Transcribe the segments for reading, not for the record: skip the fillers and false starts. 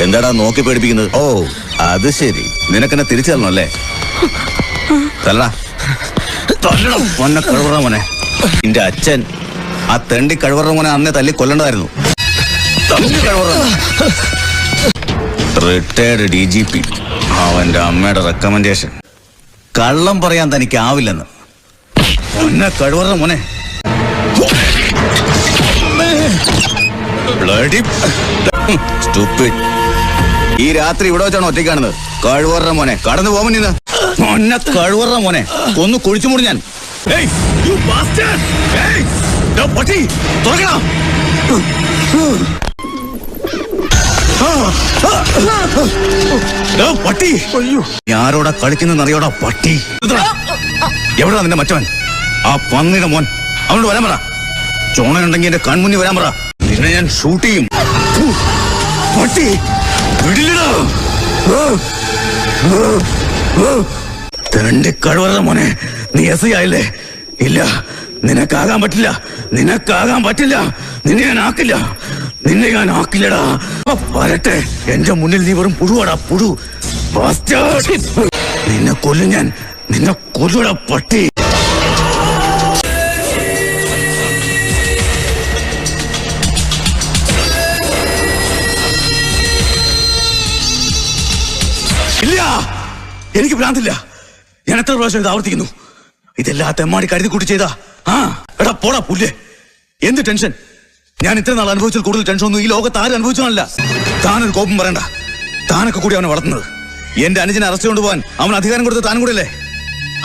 എന്താടാ നോക്കി പേടിപ്പിക്കുന്നത്? ഓ അത് ശരി, നിനക്കെന്നെ തിരിച്ചു തരണം അല്ലേ? തല്ലടാ മോനെ, കഴിവറ മോനെ. നിന്റെ അച്ഛൻ ആ തെണ്ടി കഴിവറ മോനെ അന്നേ തല്ലി കൊല്ലണ്ടായിരുന്നു. റിട്ടയർഡ് DGP, അവന്റെ അമ്മയുടെ റെക്കമെൻഡേഷൻ. കള്ളം പറയാൻ തനിക്കാവില്ലെന്ന്. മോനെ കഴിവറ മോനെ. ഈ രാത്രി ഇവിടെ വെച്ചാണ് ഒറ്റയ്ക്കാണത്. കഴിവറ മോനെ, കടന്നു പോകും നിന്ന്. മോനെ കഴിവറ മോനെ, കൊന്നു കുഴിച്ചു മൂടി ഞാൻ. പട്ടി ആരോടാ കളിക്കുന്നറിയോടാ പട്ടി? എവിടാ നിന്റെ മറ്റവൻ? ആ പന്നിയുടെ മോൻ, അവനോട് വരാൻ പറ. ചോണയുണ്ടെങ്കിൽ എന്റെ കൺമുന്നിൽ വരാൻ പറ. നിന്നെ ഞാൻ ഷൂട്ട് ചെയ്യും. പട്ടി വിടില്ലടാ. തെണ്ടി കഴിവറ മോനെ, നീ SI ആയില്ലേ? ഇല്ല, നിനക്കാകാൻ പറ്റില്ല, നിനക്കാകാൻ പറ്റില്ല. നിന്നെ ഞാൻ ആക്കില്ല, നിന്നെ ഞാൻ ആക്കില്ലടാ. വരട്ടെ, എന്റെ മുന്നിൽ നീ വെറും പുഴുവാടാ, പുഴു. നിന്നെ കൊല്ലും ഞാൻ, നിന്നെ കൊല്ലുടാ പട്ടി. ഇല്ല, എനിക്ക് ഭ്രാന്തില്ല. ഞാൻ എത്ര പ്രാവശ്യം ഇത് ആവർത്തിക്കുന്നു. ഇതെല്ലാം തെമ്മാടി കരുതി കൂട്ടി ചെയ്താ. എടാ പോടാ പുല്ലേ. എന്ത് ടെൻഷൻ? ഞാൻ ഇത്ര നാൾ അനുഭവിച്ചാൽ കൂടുതൽ ടെൻഷൻ ഒന്നും ഈ ലോകത്ത് ആരും അനുഭവിച്ചാണല്ല. താനൊരു കോപം പറയണ്ട. താനൊക്കെ കൂടി അവനെ വളർത്തുന്നത്. എന്റെ അനുജനെ അറസ്റ്റ് കൊണ്ടുപോകാൻ അവൻ അധികാരം കൊടുത്ത് താനും കൂടെ അല്ലേ?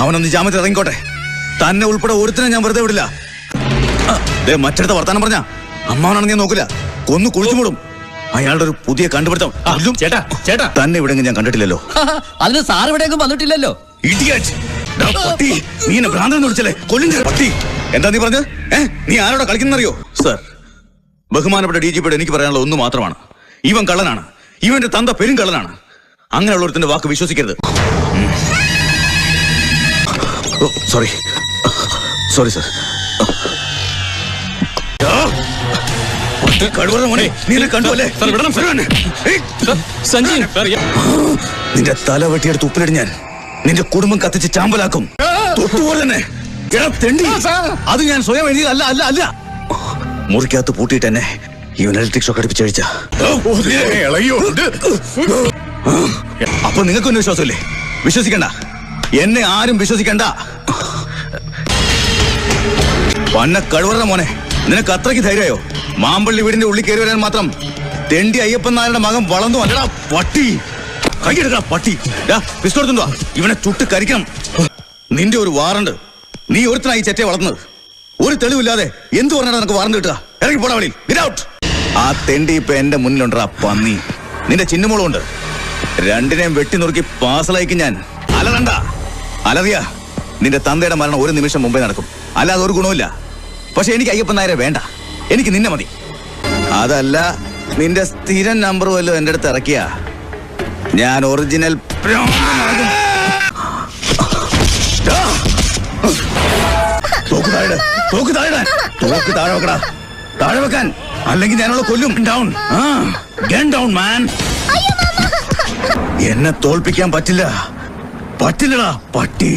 അവനൊന്ന് ജാമ്യത്തിൽ ഇറങ്ങിക്കോട്ടെ. തന്നെ ഉൾപ്പെടെ ഒരുത്തിനെ ഞാൻ വെറുതെ വിടില്ല. മറ്റടുത്ത വർത്താനം പറഞ്ഞ അമ്മാവനാണെന്ന് ഞാൻ നോക്കില്ല, കൊന്നു കുഴിച്ചു മൂടും. അയാളുടെ ഒരു പുതിയ കണ്ടുപിടുത്തം. ചേട്ടാ ചേട്ടാ, തന്നെ ഇവിടെ ഞാൻ കണ്ടിട്ടില്ലല്ലോ. അതിന് സാർ ഇവിടെ വന്നിട്ടില്ലല്ലോ. നീ എന്നെ ഭ്രാന്തെന്ന് വിളിച്ചല്ലേ? കൊല്ലിന്റെ പട്ടി. എന്താ നീ പറഞ്ഞത്? നീ ആരോടെ കളിക്കുന്നറിയോ? സർ, ബഹുമാനപ്പെട്ട DGPയോട് എനിക്ക് പറയാനുള്ള ഒന്ന് മാത്രമാണ്. ഇവൻ കള്ളനാണ്, ഇവന്റെ തന്ത പെരും കള്ളനാണ്. അങ്ങനെയുള്ള ഒരുത്തിന്റെ വാക്ക് വിശ്വസിക്കരുത്. Sorry sorry sir. നിന്റെ തല വെട്ടിയെടുത്ത് ഉപ്പിലിട്ട് ഞാൻ നിന്റെ കുടുംബം കത്തിച്ച് ചാമ്പലാക്കും. തൊട്ടുപോലെ തന്നെ. അത് ഞാൻ സ്വയം എഴുതിയതല്ല. അല്ല അല്ല, മുറിക്കകത്ത് പൂട്ടിയിട്ട് എന്നെ ഇവൻ ഇലക്ട്രിക് ഷോക്ക് അടുപ്പിച്ചഴിച്ച. അപ്പൊ നിങ്ങൾക്കൊന്നും വിശ്വാസമില്ലേ? വിശ്വസിക്കണ്ട, എന്നെ ആരും വിശ്വസിക്കണ്ട. പന്ന കഴിവറ മോനെ, നിനക്ക് അത്രയ്ക്ക് ധൈര്യമായോ മാമ്പള്ളി വീടിന്റെ ഉള്ളിൽ കയറി വരാൻ മാത്രം? തെണ്ടി അയ്യപ്പൻ നായരുടെ മകൻ വളർന്നു അല്ലടാ പട്ടി. കൈയെടുക്കടാ പട്ടി. പിസ്റ്റോടുത്തുണ്ടോ? ഇവനെ ചുട്ട് കരിക്കണം. നിന്റെ ഒരു വാറണ്ട്. നീ ഒരുത്തനായി ചെറ്റയെ വളർന്നത്. ഒരു തെളിവില്ലാതെ എന്ത് പറഞ്ഞാൽ നിനക്ക് വാറണ്ട് കിട്ടുക? ഇറങ്ങി പോടാ വെളിയിൽ. Get out. ആ തെണ്ടി ഇപ്പൊ എന്റെ മുന്നിലുണ്ടാ പന്നി. നിന്റെ ചിന്നമോളുണ്ട്. രണ്ടിനെയും വെട്ടി നുറുക്കി പാസലായിക്കും ഞാൻ. അലറണ്ട. അലറിയ നിന്റെ തന്തയുടെ മരണം ഒരു നിമിഷം മുമ്പേ നടക്കും. അല്ലാതെ ഒരു ഗുണമില്ല. പക്ഷെ എനിക്ക് അയ്യപ്പൻ നായരെ വേണ്ട. എനിക്ക് നിന്നെ മതി. അതല്ല, നിന്റെ സ്ഥിരം നമ്പർ വല്ലതും എന്റെ അടുത്ത് ഇറക്കിയ ഞാൻ ഒറിജിനൽ താഴെ വെക്കാൻ, അല്ലെങ്കിൽ ഞാനുള്ള കൊല്ലും. ഡൗൺ ഡൗൺ മാൻ. എന്നെ തോൽപ്പിക്കാൻ പറ്റില്ല. പറ്റില്ലടാ പട്ടി.